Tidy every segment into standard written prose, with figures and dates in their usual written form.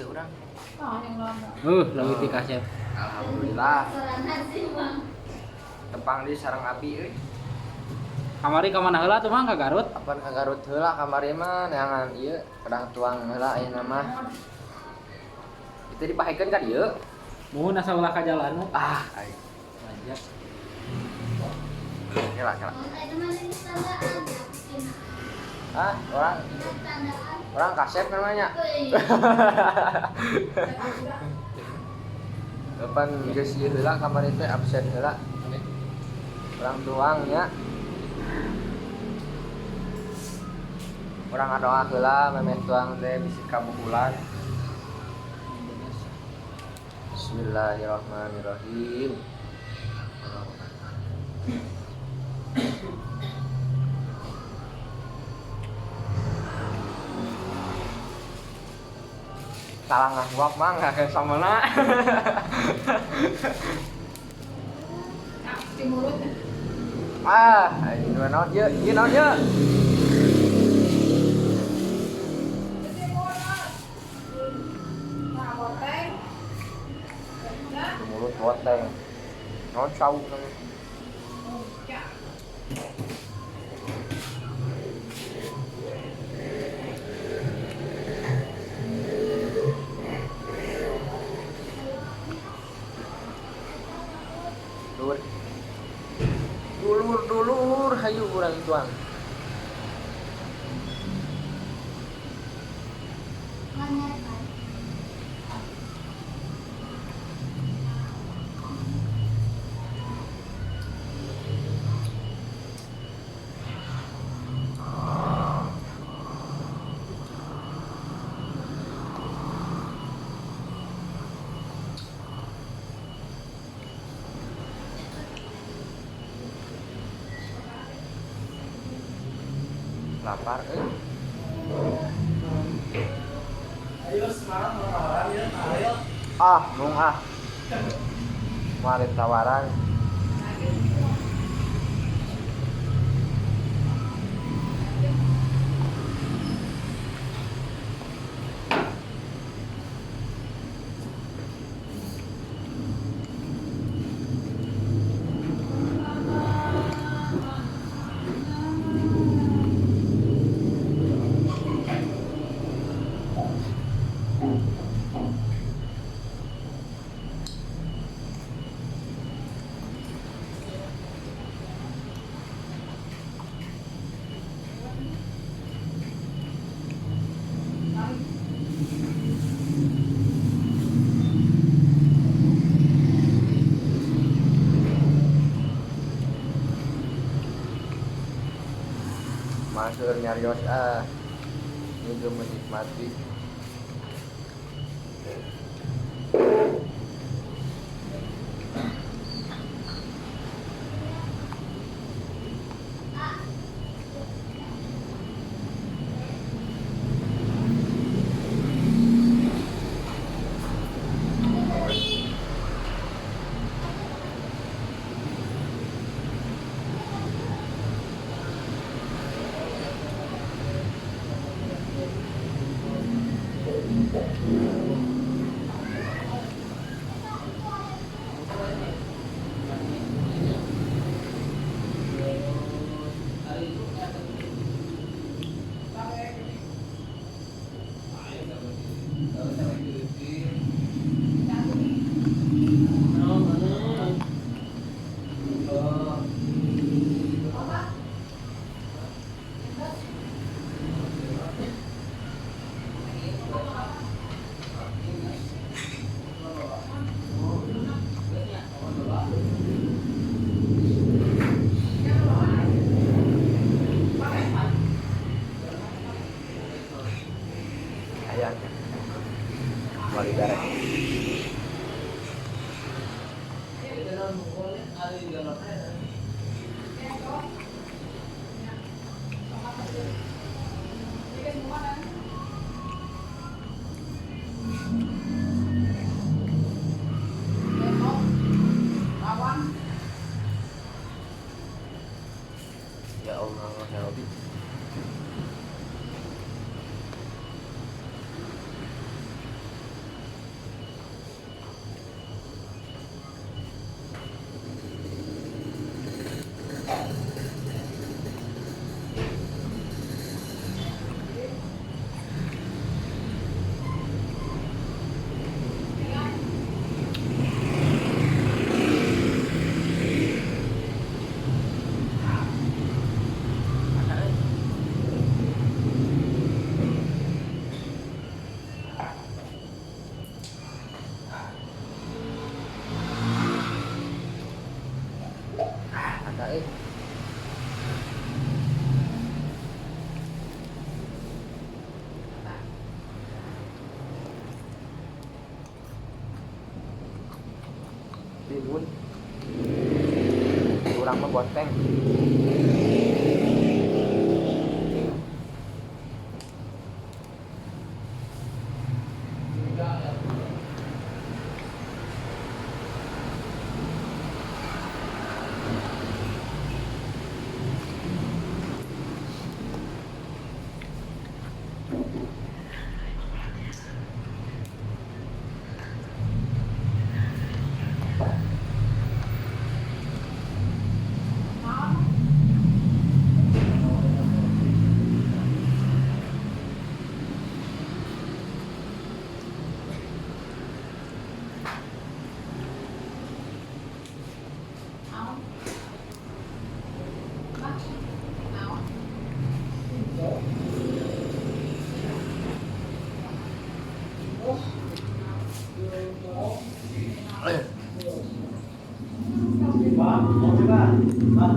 teu urang. Lagi di kasep. Alhamdulillah. Tepang di sareng abi euy. Kamari ka mana heula tuh Mang ka Garut? Apan ka Garut heula kamari mah neangan ieu pedang tuang heula ayeuna mah. Itu dipahekeun ka dieu. Muhun asa ulah ka jalan. Ai. Aja. Kela. Orang kasep namanya. Depan geus ieu heula kamari teh absen heula. Urang tuang nya. Urang ngadoa heula memeh tuang teh bisi kabubulan. Bismillahirrahmanirrahim. Salah ngawak mah nggak kayak sama na. Di mulut. Ini naon ye? Ieu naon ye? Di mulut boteng. Naon sawu namanya? Dulur hayu urang tuang. Lapar Ayo Semarang tawaran ya, ayo. Mung Mari tawaran. Masuk nyarios juga menikmati. Mari garek. Ya Allah, ya Rabbi. bonteng. Pak, mau coba? Pak.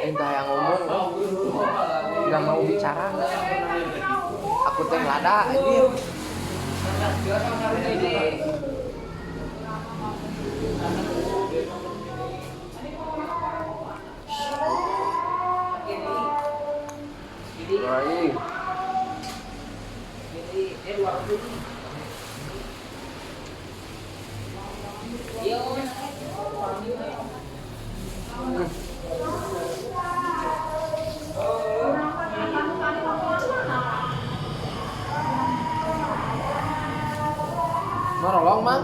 Entah yang ngomong nggak mau bicara. Aku teh ngelada anjir. Baik. Marolong, Mang.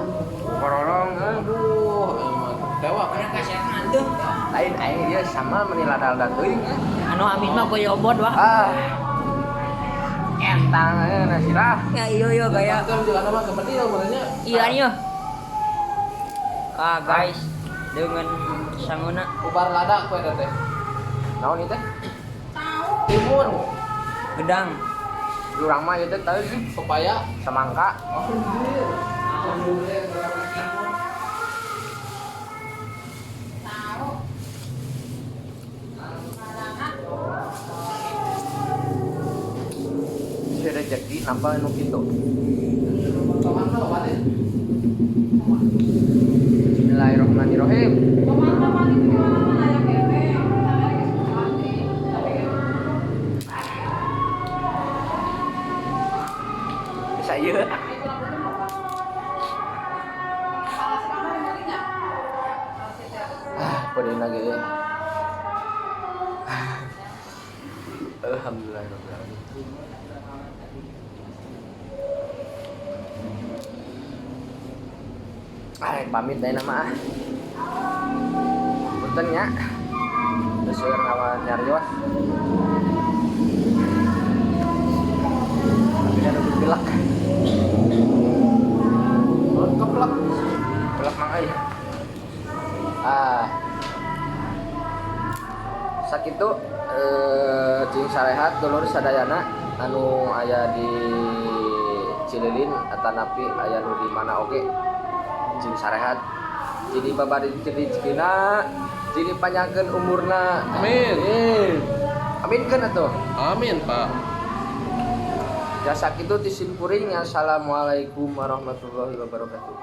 Kororong, aduh, emang Dewa kan kasihan tuh. lain aing dia sama meniladal teuing. Anu amin mah boy obod wah. Ah. Entang nasirah. Ya iya gaya. Itu juga nama kepenting sebenarnya. Iya nya. Guys, dengan sanguna Ubar lada kue teh. Naon ieu teh? Timun, gedang. Urang mah ieu teh teu sih pepaya. semangka. Si rezeki nambah nu kitu. Bismillahirrahmanirrahim. Bisa ieu. Pedih lagi ya. Alhamdulillahirrahmanirrahim. Pamit deh nama punten nya. Sesuai ngawan nyarios. Tapi ada pilak. Keplak. Pilak mang euy. Sakitu cing sarehat dulur sadayana anu aya di Cililin atanapi aya nu di mana oge cing sarehat jadi babari ciri-cirina jadi panjangkeun umurna Amin. aminkeun atuh Amin, Pak. jasa kitu tisimpuring assalamualaikum warahmatullahi wabarakatuh.